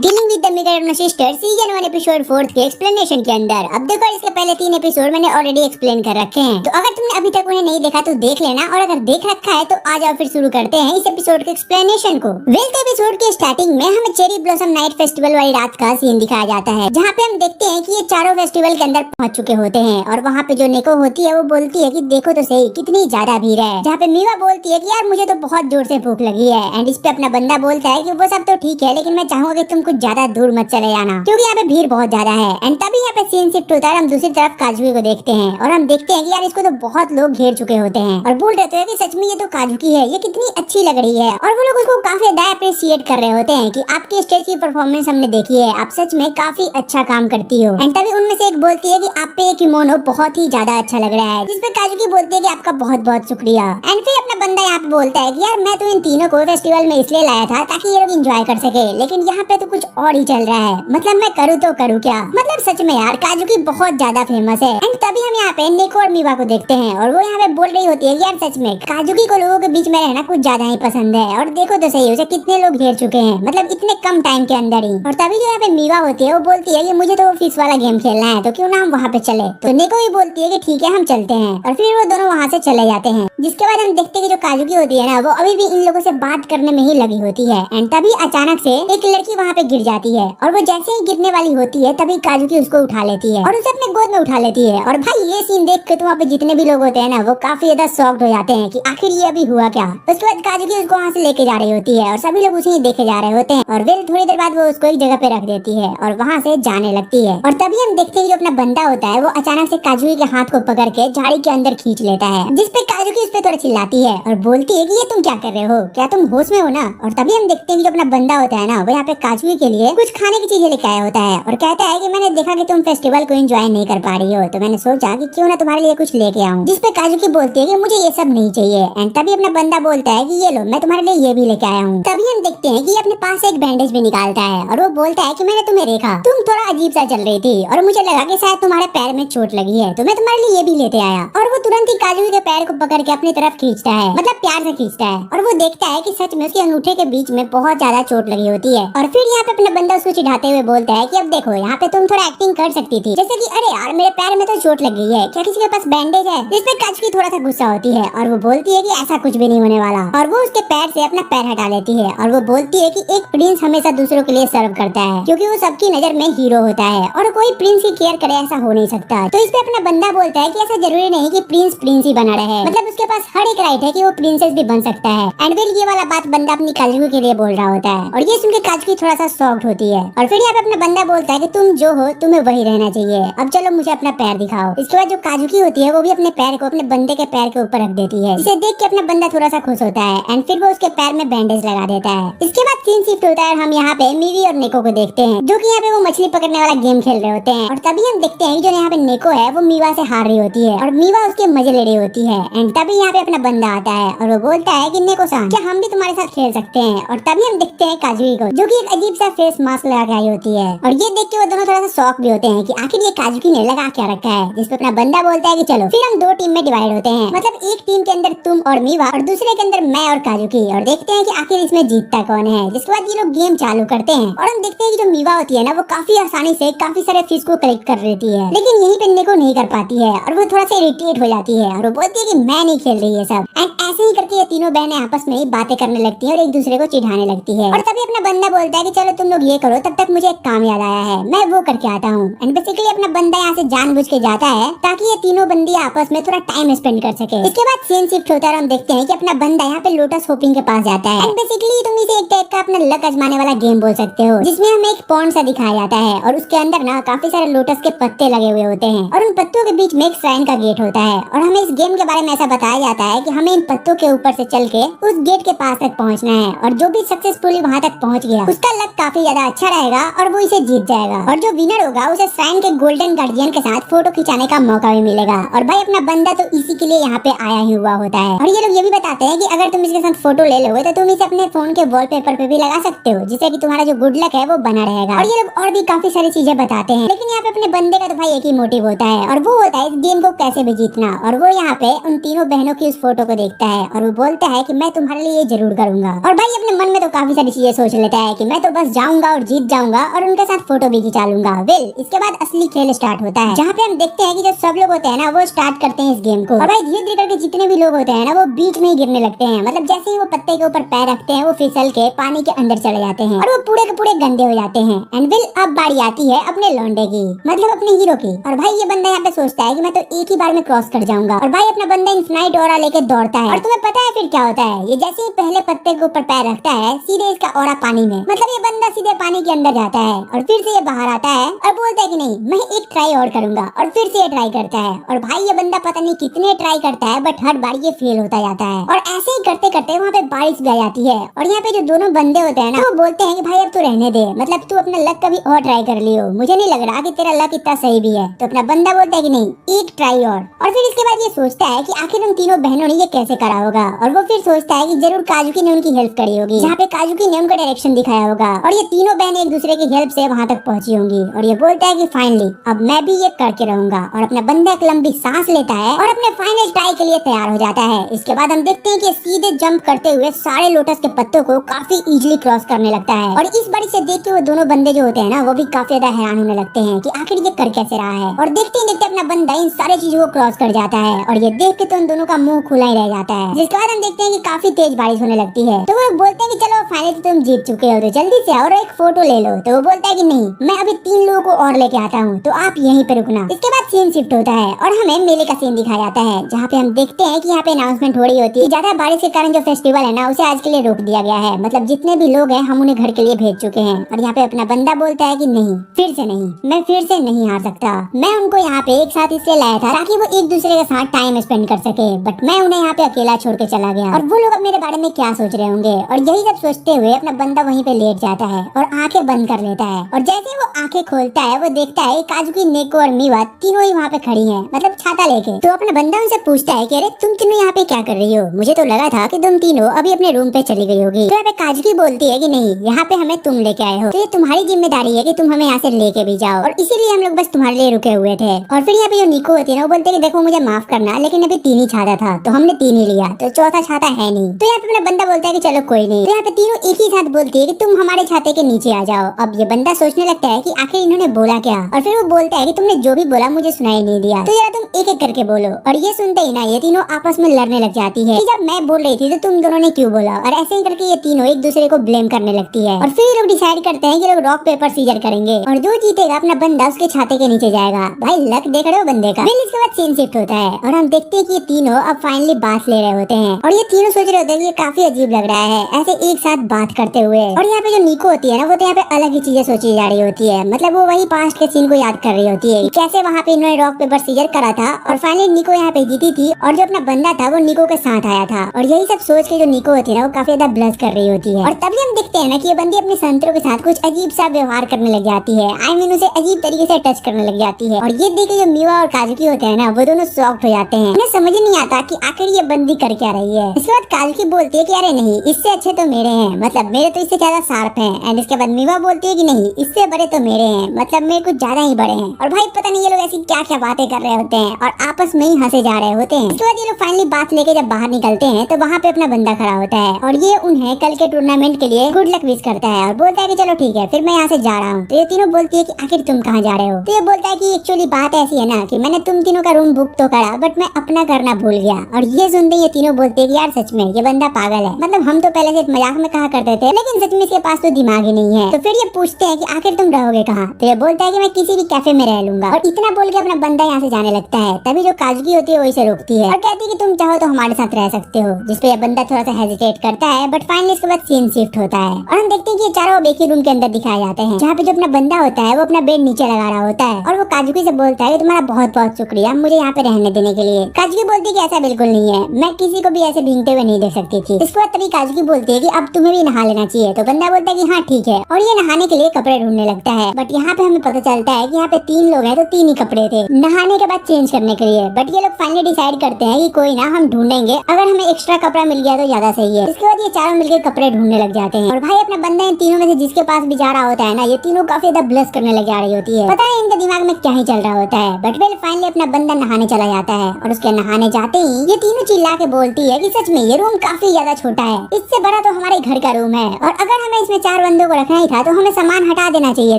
Dealing with the midnight sister season 1 episode 4 के explanation के अंदर। अब देखो इसके पहले 3 एपिसोड मैंने ऑलरेडी एक्सप्लेन कर रखे हैं, तो अगर तुमने अभी तक उन्हें नहीं देखा तो देख लेना, और अगर देख रखा है तो आ जाओ फिर शुरू करते हैं इस एपिसोड के एक्सप्लेनेशन को। वेल्थ एपिसोड के स्टार्टिंग में हमें चेरी ब्लॉसम नाइट फेस्टिवल वाली रात का सीन दिखाया जाता है, जहाँ पे हम देखते हैं कि ये चारों फेस्टिवल के अंदर पहुंच चुके होते हैं। और वहाँ पे जो नेको होती है वो बोलती है कि देखो तो सही कितनी ज्यादा भीड़ है, जहाँ पे मीवा बोलती है कि यार मुझे तो बहुत जोर से भूख लगी है। एंड इस पे अपना बंदा बोलता है कि वो सब तो ठीक है, लेकिन मैं चाहूंगा कि तुम कुछ ज्यादा दूर मत चले जाना, क्योंकि यहाँ पे भीड़ बहुत ज्यादा है। एंड तभी यहाँ पे सीन शिफ्ट होता है, हम दूसरी तरफ काजुकी को देखते हैं और हम देखते हैं कि यार इसको तो बहुत लोग घेर चुके होते हैं और बोल रहे हैं कि सच में ये तो काजुकी है, ये कितनी अच्छी लग रही है। और वो लोग उसको काफी ज्यादा अप्रिशिएट कर रहे होते हैं कि आपकी स्टेज की परफॉर्मेंस हमने देखी है, आप सच में काफी अच्छा काम करती हो। एंड तभी उनमें से एक बोलती है कि आप पे ये किमोनो बहुत ही ज्यादा अच्छा लग रहा है, जिसपे काजुकी बोलती है कि आपका बहुत बहुत शुक्रिया। एंड फिर अपना बंदा यहाँ पे बोलता है कि यार मैं तो इन तीनों को फेस्टिवल में इसलिए लाया था ताकि ये लोग एंजॉय कर सके, लेकिन यहाँ पे तो कुछ और ही चल रहा है, मतलब मैं करूँ तो करूँ क्या। मतलब सच में यार काजुकी बहुत ज्यादा फेमस है। एंड तभी हम यहाँ पे नेको और मीवा को देखते हैं और वो यहाँ पे बोल रही होती है कि यार सच में काजुकी को लोगों के बीच में रहना कुछ ज्यादा ही पसंद है, और देखो तो सही उसे कितने लोग घेर चुके हैं, मतलब इतने कम टाइम के अंदर ही। और तभी जो यहाँ पे मीवा होती है वो बोलती है कि मुझे तो फिश वाला गेम खेलना है, तो क्यों ना हम वहाँ पे चले। तो नेको भी बोलती है कि ठीक है हम चलते हैं, और फिर वो दोनों वहाँ से चले जाते हैं। जिसके बाद हम देखते हैं कि जो काजुकी होती है ना वो अभी भी इन लोगों से बात करने में ही लगी होती है। एंड तभी अचानक से एक लड़की वहाँ पे गिर जाती है, और वो जैसे ही गिरने वाली होती है तभी काजुकी उसको उठा लेती है और उसे अपने गोद में उठा लेती है। और भाई ये सीन देख के तो वहाँ पे जितने भी लोग होते हैं ना वो काफी ज्यादा शॉक्ड हो जाते हैं कि आखिर ये अभी हुआ क्या। उसके बाद काजुकी उसको वहाँ से लेके जा रही होती है और सभी लोग उसे ही देखे जा रहे होते हैं, और फिर थोड़ी देर बाद वो उसको एक जगह पे रख देती है और वहाँ से जाने लगती है। और तभी हम देखते हैं जो अपना बंदा होता है वो अचानक से काजुकी के हाथ को पकड़ के झाड़ी के अंदर खींच लेता है, जिसपे काजुकी उस पे थोड़ा चिल्लाती है और बोलती है कि ये तुम क्या कर रहे हो, क्या तुम होश में हो ना। और तभी हम देखते हैं कि जो अपना बंदा होता है ना वो यहाँ पे काजुकी के लिए कुछ खाने की चीजें लेके आया होता है और कहता है कि मैंने देखा कि तुम फेस्टिवल को एंजॉय नहीं कर पा रही हो, तो मैंने सोचा कि क्यों ना तुम्हारे लिए कुछ लेके आऊं। जिसपे काजुकी बोलती है कि मुझे ये सब नहीं चाहिए। एंड तभी अपना बंदा बोलता है कि ये लो मैं तुम्हारे लिए ये भी लेके आया हूँ। तभी हम देखते हैं कि अपने पास एक बैंडेज भी निकालता है और वो बोलता है कि मैंने तुम्हें देखा, तुम थोड़ा अजीब सा चल रही थी और मुझे लगा कि शायद तुम्हारे पैर में चोट लगी है, तो मैं तुम्हारे लिए ये भी लेते आया। और वो तुरंत ही काजुकी के पैर को पकड़ के अपनी तरफ खींचता है, मतलब प्यार से खींचता है, और वो देखता है कि सच में उसके अंगूठे के बीच में बहुत ज्यादा चोट लगी होती है। और फिर यहाँ पे अपना बंदा उसको चिढ़ाते हुए बोलता है कि अब देखो यहाँ पे तुम थोड़ा एक्टिंग कर सकती थी, जैसे कि अरे यार मेरे पैर में तो चोट लग गई है, क्या किसी के पास बैंडेज है। जिसपे काजुकी थोड़ा सा गुस्सा होती है और वो बोलती है कि ऐसा कुछ भी नहीं होने वाला, और वो उसके पैर से अपना पैर हटा लेती है और वो बोलती है कि एक प्रिंस हमेशा दूसरों के लिए सर्व करता है, क्योंकि वो सबकी नजर में हीरो होता है और कोई प्रिंस की केयर करे ऐसा हो नहीं सकता। तो इस पे अपना बंदा बोलता है कि ऐसा जरूरी नहीं कि प्रिंस प्रिंस ही बना रहे, मतलब उसके पास हर एक राइट है कि वो प्रिंसेस भी बन सकता है। एंड फिर ये वाला बात बंदा अपनी काजुकी के लिए बोल रहा होता है और ये सुनकर काजुकी थोड़ा सा शॉक्ड होती है। और फिर यहाँ पे अपना बंदा बोलता है कि तुम जो हो तुम्हें वही रहना चाहिए, अब चलो मुझे अपना पैर दिखाओ। इसके बाद जो काजुकी होती है वो भी अपने पैर को अपने बंदे के पैर के ऊपर रख देती है, जिसे देख के अपना बंदा थोड़ा सा खुश होता है। एंड फिर वो उसके पैर में बैंडेज लगा देता है। इसके बाद सीन शिफ्ट होता है, हम यहाँ पे मीवी और नेको को देखते हैं जो कि यहाँ पे वो मछली पकड़ने वाला गेम खेल रहे होते हैं। और तभी हम देखते हैं जो यहाँ पे नेको है वो मीवा से हार रही होती है और मीवा उसके मजे ले रही होती है। एंड तभी यहाँ पे अपना बंदा आता है और वो बोलता है कि नेको सान क्या हम भी तुम्हारे साथ खेल सकते हैं। और तभी हम देखते हैं काजुकी को जो कि एक अजीब सा फेस मास्क लगा के आई होती है, और ये देख के वो दोनों थोड़ा सा शॉक भी होते हैं कि आखिर ये काजुकी ने लगा क्या रखा है। जिसपे अपना बंदा बोलता है कि चलो फिर हम 2 टीम में डिवाइड होते हैं, मतलब एक टीम के अंदर तुम और मीवा और दूसरे के अंदर मैं और काजुकी, और देखते हैं कि आखिर इसमें जीतता कौन है। जिसके बाद ये लोग गेम चालू करते हैं और हम देखते हैं कि जो मीवा होती है ना वो काफी आसानी से काफी सारे फिश को कलेक्ट कर लेती है, लेकिन यही पे नेको नहीं कर पाती है और वो थोड़ा सा इरिटेट हो जाती है और वो बोलती है कि मैं नहीं खेल रही है सब। एंड ऐसे ही करके ये तीनों बहनें आपस में ही बातें करने लगती है और एक दूसरे को चिढ़ाने लगती है। और तभी अपना बंदा बोलता है कि चलो तुम लोग ये करो, तब तक मुझे एक काम याद आया है, मैं वो करके आता हूँ। एंड बेसिकली अपना बंदा यहाँ से जानबूझ के जाता है ताकि ये तीनों बंदी आपस में थोड़ा टाइम स्पेंड कर सके। इसके बाद सीन शिफ्ट होता है और हम देखते हैं कि अपना बंदा यहाँ पे लोटस होपिंग के पास जाता है। एंड बेसिकली तुम इसे एक टाइप का अपना लक आजमाने वाला गेम बोल सकते हो, जिसमें हमें एक पॉन्ड सा दिखाया जाता है और उसके अंदर ना काफी सारे लोटस के पत्ते लगे हुए होते हैं और उन पत्तों के बीच में एक श्राइन का गेट होता है। और हमें इस गेम के बारे में ऐसा बताया जाता है कि हमें इन पत्तों के ऊपर से चल के उस गेट के पास तक पहुँचना है, और जो भी सक्सेसफुली वहाँ तक पहुँच गया उसका लक काफी ज्यादा अच्छा रहेगा और वो इसे जीत जाएगा, और जो विनर होगा उसे श्राइन के गोल्डन गार्डियन के साथ फोटो खिंचाने का मौका भी मिलेगा। और भाई अपना बंदा तो इसी के लिए यहाँ पे आया ही हुआ होता है। और ये लोग ये भी बताते हैं कि अगर तुम इसके साथ फोटो ले लोगे तो तुम इसे अपने फोन के वॉलपेपर पे भी लगा सकते हो, जिससे कि तुम्हारा जो गुड लक है वो बना रहेगा। और ये लोग और भी काफी सारी चीजें बताते हैं, लेकिन यहाँ पे अपने बंदे का तो भाई एक ही मोटिव होता है और वो होता है इस गेम को कैसे भी जीतना। और वो यहाँ पे उन तीनों बहनों की उस फोटो को देखता है और वो बोलता है कि मैं तुम्हारे लिए ये जरूर करूंगा। और भाई अपने मन में तो काफी सारी चीजें सोच लेता है कि मैं तो बस जाऊंगा और जीत जाऊंगा जाऊंगा और उनके साथ फोटो भी खिंचा लूंगा। वेल इसके बाद असली खेल स्टार्ट होता है, जहाँ पे हम देखते हैं कि जो सब लोग होते हैं ना वो स्टार्ट करते हैं इस गेम को। और भाई धीरे धीरे करके जितने भी लोग होते हैं ना वो बीच में ही गिरने लगते हैं। मतलब जैसे ही वो पत्ते के ऊपर पैर रखते हैं वो फिसल के पानी के अंदर चले जाते हैं और वो पूरे के पूरे गंदे हो जाते हैं। एंड वेल अब बारी आती है अपने लौंडे की, मतलब अपने हीरो की। और भाई ये बंदा यहाँ पे सोचता है कि मैं तो एक ही बार में क्रॉस कर जाऊंगा। और भाई अपना बंदा इन्फिनाइट ऑरा लेके दौड़ता है। और तुम्हें पता है फिर क्या होता है? ये जैसे ही पहले पत्ते के ऊपर पैर रखता है सीधे इसका ऑरा पानी में, मतलब ये बंदा सीधे पानी के अंदर जाता है और फिर से ये बाहर आता है और बोलता है कि नहीं मैं एक ट्राई और करूंगा। और फिर से ये ट्राई करता है और भाई ये बंदा पता नहीं कितने ट्राई करता है बट हर बार ये फेल होता जाता है। और ऐसे ही करते करते वहाँ पे बारिश भी आ जाती है। और यहाँ पे जो दोनों बंदे होते हैं ना वो बोलते हैं कि भाई अब तू रहने दे, मतलब तू अपना लक कभी और ट्राई कर लियो, मुझे नहीं लग रहा कि तेरा लक इतना सही भी है। तो अपना बंदा बोलता है कि नहीं एक ट्राई और फिर इसके बाद ये सोचता है कि आखिर उन तीनों बहनों ने ये कैसे करा होगा। और वो फिर सोचता है कि जरूर काजुकी ने उनकी हेल्प करी होगी, जहाँ पे काजुकी ने उनका डायरेक्शन दिखाया होगा और ये तीनों बहनें एक दूसरे की हेल्प से वहाँ तक पहुंची होंगी। और ये बोलता है कि फाइनली अब मैं भी ये करके रहूंगा। और अपना बंदा एक लंबी सांस लेता है और अपने फाइनल ट्राई के लिए तैयार हो जाता है। इसके बाद हम देखते हैं कि सीधे जंप करते हुए सारे लोटस के पत्तों को काफी इजीली क्रॉस करने लगता है। और इस बारी से देख के वो दोनों बंदे जो होते हैं ना वो भी काफी ज्यादा हैरान होने लगते हैं कि आखिर ये कर कैसे रहा है। और देखते ही देखते अपना बंदा इन सारे चीजों को क्रॉस कर जाता है और ये देख के तो उन दोनों का मुंह खुला ही रह जाता है। जिसके बाद हम देखते हैं कि काफी तेज बारिश होने लगती है। तो वो बोलते हैं कि चलो फाइनली तुम जीत चुके हो तो जल्दी से आओ और एक फोटो ले लो। तो वो बोलता है कि नहीं मैं अभी 3 लोगों को और लेके आता हूँ, तो आप यहीं पे रुकना। इसके बाद सीन शिफ्ट होता है और हमें मेले का सीन दिखाया जाता है, जहाँ पे हम देखते हैं कि यहाँ पे अनाउंसमेंट हो रही होती है ज्यादा बारिश के कारण जो फेस्टिवल है ना उसे आज के लिए रोक दिया गया है। मतलब जितने भी लोग हैं हम उन्हें घर के लिए भेज चुके हैं। और यहाँ पे अपना बंदा बोलता है कि नहीं फिर से नहीं, मैं फिर से नहीं हार सकता। मैं उनको यहाँ पे एक साथ इसलिए लाया था ताकि वो एक दूसरे के साथ टाइम स्पेंड कर सके, बट मैं उन्हें यहाँ पे अकेला छोड़ के चला गया और वो लोग अब मेरे बारे में क्या सोच रहे होंगे। और यही सब सोचते हुए अपना बंदा वहीं पे लेट जाता है और आंखें बंद कर लेता है। और जैसे ही वो आंखें खोलता है वो देखता है काजुकी, नेको और मीवा तीनों ही वहाँ पे खड़ी हैं, मतलब छाता लेके। तो अपना बंदा उनसे पूछता है कि अरे तुम तीनों यहाँ पे क्या कर रही हो? मुझे तो लगा था कि तुम तीनों अभी अपने रूम पे चली गई होगी। तो यहाँ पे काजुकी बोलती है कि नहीं यहाँ पे हमें तुम लेके आए हो, तो ये तुम्हारी जिम्मेदारी है कि तुम हमें यहाँ से लेके भी जाओ और इसीलिए हम लोग बस तुम्हारे लिए रुके हुए थे। और फिर यहाँ पे जो निको होती है ना वो बोलते है कि देखो मुझे माफ करना लेकिन अभी 3 ही छाता था तो हमने 3 ही लिया, तो चौथा छाता है नहीं। तो यहाँ पे अपना बंदा बोलता है कि चलो कोई नहीं। तो यहाँ पे तीनों एक ही साथ बोलती है कि तुम हमारे छाते के नीचे आ जाओ। अब ये बंदा सोचने लगता है कि आखिर इन्होंने बोला क्या। और फिर वो बोलता है कि तुमने जो भी बोला मुझे सुनाई नहीं दिया, तो यार तुम एक एक करके बोलो। और ये सुनते ही ना ये तीनों आपस में लड़ने लग जाती है कि जब मैं बोल रही थी तो तुम दोनों ने क्यों बोला। और ऐसे ही करके ये तीनों एक दूसरे को ब्लेम करने लगती है। और फिर ये लोग डिसाइड करते हैं कि लोग रॉक पेपर सीजर करेंगे और जो जीतेगा अपना बंदा उसके छाते के नीचे जाएगा। भाई लक देख रहे हो बंदे का। फिर इसके बाद सीन शिफ्ट होता है और हम देखते हैं कि ये तीनों अब फाइनली बात ले रहे होते हैं और ये तीनों सोच रहे होते हैं कि ये काफी अजीब लग रहा है ऐसे एक साथ बात करते हुए। और यहाँ पे जो निको होती है ना वो तो यहाँ पे अलग ही चीजें सोची जा रही होती है, मतलब वो वही पास्ट के सीन को याद कर रही होती है कैसे वहाँ पे इन्होंने रॉक पेपर सीजर करा था और फाइनली निको यहाँ पे जीती थी और जो अपना बंदा था वो निको के साथ आया था। और यही सब सोच के जो निको होती है ना वो काफी ज्यादा ब्लश कर रही होती है। और तभी हम देखते हैं ना कि ये बंदी अपने संतरों के साथ कुछ अजीब सा व्यवहार करने लग जाती है, आई मीन उसे अजीब तरीके से टच करने लग जाती है। और ये देख के जो मीवा और काजुकी होते हैं ना वो दोनों शॉक्ड हो जाते हैं, उन्हें समझ नहीं आता कि आखिर ये बंदी कर क्या रही है। इसके बाद काजुकी बोलती है कि अरे नहीं इससे अच्छे तो मेरे हैं, मतलब मेरे तो इससे ज्यादा शार्प हैं। एंड इसके बाद मीवा बोलती है कि नहीं इससे बड़े तो मेरे हैं, मतलब मेरे कुछ ज्यादा ही बड़े हैं। और भाई पता नहीं ये लोग ऐसी क्या क्या बातें कर रहे होते हैं और आपस में ही हंसे जा रहे होते हैं। इसके बाद ये लोग फाइनली बात लेके जब बाहर निकलते हैं तो वहाँ पे अपना बंदा खड़ा होता है और ये उन्हें कल के टूर्नामेंट के लिए गुड लक विश करता है और बोलता है कि चलो ठीक है फिर मैं यहाँ से जा रहा हूँ। तो ये तीनों बोलती है कि आखिर तुम कहाँ जा रहे हो? तो ये बोलता है कि एक्चुअली बात ऐसी है ना कि मैंने तुम तीनों का रूम बुक तो करा बट मैं अपना करना भूल गया। और ये सुनते ये तीनों बोलते हैं कि यार सच में ये बंदा पागल है, मतलब हम तो पहले सिर्फ मजाक में कहा करते थे लेकिन सच में इसके पास तो दिमाग ही नहीं है। तो फिर ये पूछते हैं कि आखिर तुम रहोगे कहाँ? तो ये बोलता है कि मैं किसी भी कैफे में रह लूंगा। और इतना बोल के अपना बंदा यहाँ से जाने लगता है। तभी जो काजुकी होती है वो इसे रोकती है और कहती है कि तुम चाहो तो हमारे साथ रह सकते हो, जिसपे ये बंदा थोड़ा सा हेजिटेट करता है बट फाइनली इसके बाद सीन शिफ्ट होता है और हम देखते हैं कि ये चारों अब एक ही रूम के अंदर दिखाए जाते हैं, जहाँ पे जो अपना बंदा होता है वो अपना बेड नीचे लगा रहा होता है और वो काजुकी से बोलता है कि तुम्हारा बहुत बहुत शुक्रिया मुझे यहाँ पे रहने देने के लिए। काजुकी बोलती है कि ऐसा बिल्कुल नहीं है, मैं किसी को भी ऐसे भीगते हुए नहीं देख सकती थी। इसके बाद तभी काजुकी बोलती है कि अब तुम्हें भी नहा लेना चाहिए। तो बंदा बोलता है कि हाँ ठीक है और ये नहाने के लिए कपड़े ढूंढने लगता है। बट यहाँ पे हमें पता चलता है कि यहाँ पे 3 लोग हैं तो 3 ही कपड़े थे नहाने के बाद चेंज करने के लिए। बट ये लोग फाइनली डिसाइड करते हैं कि कोई ना हम ढूंढेंगे, अगर हमें एक्स्ट्रा कपड़ा मिल गया तो ज्यादा सही है। इसके बाद ये चारों मिलकर कपड़े ढूंढने लग जाते हैं और भाई अपना बंदा इन तीनों में से जिसके पास भी जा रहा होता है ना ये तीनों काफी ज्यादा ब्लश करने लग जा रही होती है, पता है इनके दिमाग में क्या ही चल रहा होता है। बट वेल फाइनली अपना बंदा नहाने चला जाता है और उसके नहाने जाते ही ये तीनों चिल्ला के बोलती है कि सच में ये रूम काफी ज्यादा छोटा है, इससे बड़ा तो हमारे घर का रूम है और अगर हमें इसमें 4 बंदों को रखना ही था तो तो हमें सामान हटा देना चाहिए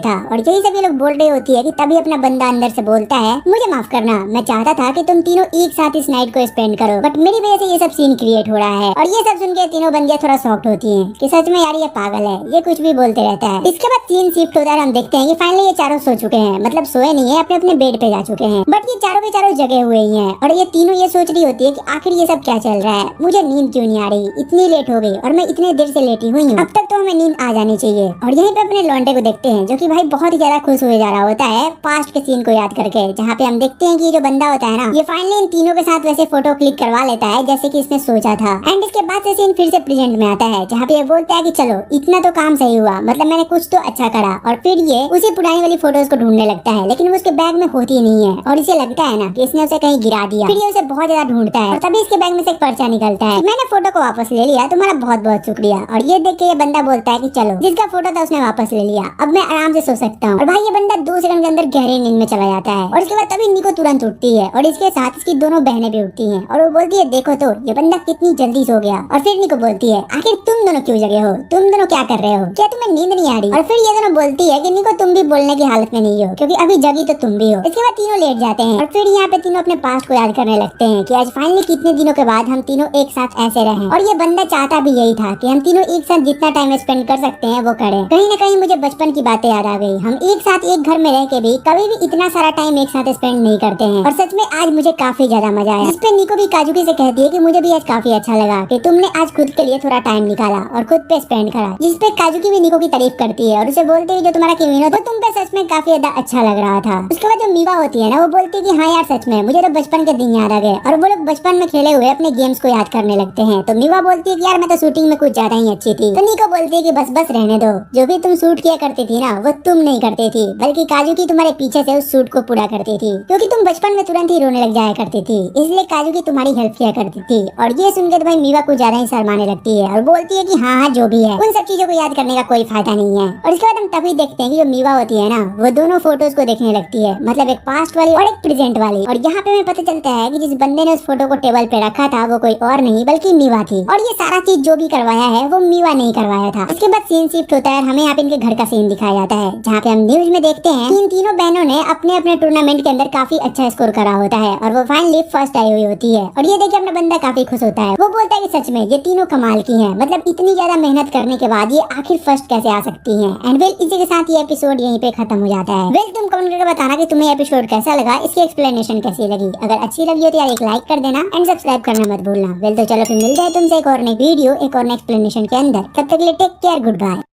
था। और यही सब ये लोग बोल रही होती है कि तभी अपना बंदा अंदर से बोलता है, मुझे माफ करना, मैं चाहता था कि तुम तीनों एक साथ इस नाइट को स्पेंड करो, बट मेरी वजह से ये सब सीन क्रिएट हो रहा है। और ये सब सुन के तीनों बंदियां थोड़ा शॉक्ड होती हैं कि सच में यार ये पागल है, ये कुछ भी बोलते रहता है। इसके बाद सीन शिफ्ट होता है, हम देखते हैं कि फाइनली ये चारों सो चुके हैं, मतलब सोए नहीं है, अपने अपने बेड पे जा चुके हैं, बट ये चारों के चारों जगे हुए ही हैं। और ये तीनों ये सोच रही होती है कि आखिर ये सब क्या चल रहा है, मुझे नींद क्यों नहीं आ रही, इतनी लेट हो गई और मैं इतने देर से लेटी हुई हूँ, अब तक तो हमें नींद आ जानी चाहिए। और यहीं पे अपने लौंडे को देखते हैं जो कि भाई बहुत ही ज्यादा खुश हुए जा रहा होता है पास्ट के सीन को याद करके, जहाँ पे हम देखते हैं कि जो बंदा होता है ना, ये फाइनली इन तीनों के साथ वैसे फोटो क्लिक करवा लेता है जैसे कि इसने सोचा था। एंड इसके बाद से सीन फिर से प्रेजेंट में आता है, जहाँ पे ये बोलता है कि चलो इतना तो काम सही हुआ, मतलब मैंने कुछ तो अच्छा करा। और फिर ये उसी पुरानी वाली फोटोज को ढूंढने लगता है, लेकिन वो उसके बैग में होती नहीं है और इसे लगता है ना कि इसने उसे कहीं गिरा दिया। फिर ये उसे बहुत ज्यादा ढूंढता है और तभी इसके बैग में से एक पर्चा निकलता है, मैंने फोटो को वापस ले लिया, तुम्हारा बहुत बहुत शुक्रिया। और ये देख के ये बंदा बोलता है कि चलो जिसका फोटो था उसने वापस ले लिया, अब मैं आराम से सो सकता हूँ। और भाई ये बंदा 2 सेकंड के अंदर गहरी नींद में चला जाता है। और इसके बाद तभी निको तुरंत उठती है और इसके साथ इसकी दोनों बहनें भी उठती हैं और वो बोलती है देखो तो ये बंदा कितनी जल्दी सो गया। और फिर निको बोलती है आखिर तुम दोनों क्यों जगे हो, तुम दोनों क्या कर रहे हो, क्या तुम्हें नींद नहीं आ रही। और फिर ये दोनों बोलती है कि निको तुम भी बोलने की हालत में नहीं हो, क्योंकि अभी जगी तो तुम भी हो। इसके बाद तीनों लेट जाते हैं और फिर यहाँ पे तीनों अपने पास्ट को याद करने लगते हैं कि आज फाइनली कितने दिनों के बाद हम तीनों एक साथ ऐसे रहे। और ये बंदा चाहता भी यही था कि हम तीनों एक साथ जितना टाइम स्पेंड कर सकते हैं वो करें। कहीं न कहीं मुझे बचपन की बातें याद आ गई, हम एक साथ एक घर में रह के भी कभी भी इतना सारा टाइम एक साथ स्पेंड नहीं करते हैं। और सच में आज मुझे काफी ज्यादा मजा आया। जिस पे निको भी काजुकी से कहती है कि मुझे भी आज काफी अच्छा लगा कि तुमने आज खुद के लिए थोड़ा टाइम निकाला और खुद पे स्पेंड करा। जिस पे काजुकी भी निको की तारीफ करती है और उसे बोलती है जो तुम्हारा किमीनो तो तुम पे सच में काफी ज्यादा अच्छा लग रहा था। उसके बाद जो मीवा होती है ना, वो बोलती है कि हाँ यार सच में मुझे तो बचपन के दिन याद आ गए। और वो लोग बचपन में खेले हुए अपने गेम्स को याद करने लगते हैं। तो मीवा बोलती है कि यार मैं तो शूटिंग में कुछ ज्यादा ही अच्छी थी। तो निको बोलती है कि बस बस रहने दो, जो भी तुम शूट किया करती थी ना वो तुम नहीं करती थी, बल्कि काजुकी तुम्हारे पीछे से उस शूट को पूरा करती थी, क्योंकि तुम बचपन में तुरंत ही रोने लग जाया करती थी, इसलिए काजुकी तुम्हारी हेल्प किया करती थी। और ये सुनकर तो भाई मीवा कुछ ज्यादा ही शर्माने लगती है और बोलती है कि हाँ हाँ जो भी है, उन सब चीजों को याद करने का कोई फायदा नहीं है। और इसके बाद हम तभी देखते हैं कि जो मीवा होती है ना, वो दोनों फोटोज को देखने लगती है, मतलब एक पास्ट वाली और एक प्रेजेंट वाली। और यहाँ पे हमें पता चलता है कि जिस बंदे ने उस फोटो को टेबल पे रखा था वो कोई और नहीं बल्कि मीवा थी। और ये सारा चीज जो भी करवाया है वो मीवा नहीं करवाया था। इसके बाद सीन शिफ्ट होता है, हमें यहाँ पे इनके घर का सीन दिखाया जाता है, जहाँ पे हम न्यूज में देखते हैं कि इन तीनों बहनों ने अपने अपने टूर्नामेंट के अंदर काफी अच्छा स्कोर करा होता है और वो फाइनली फर्स्ट आई हुई होती है। और ये देख के अपना बंदा काफी खुश होता है, वो बोलता है कि सच में ये तीनों कमाल की हैं, मतलब इतनी ज्यादा मेहनत करने के बाद ये आखिर फर्स्ट कैसे आ सकती हैं। एंड वेल इसी के साथ ये एपिसोड यहीं पे खत्म हो जाता है। वेल तुम कमेंट करके बताना कि तुम्हें एपिसोड कैसा लगा, इसकी एक्सप्लेनेशन कैसी लगी। अगर अच्छी लगी हो तो यार एक लाइक कर देना एंड सब्सक्राइब करना मत भूलना। वेल तो चलो फिर मिलते हैं तुमसे एक और नई वीडियो एक और नई एक्सप्लेनेशन के अंदर। तब तक के लिए टेक केयर, गुड बाय।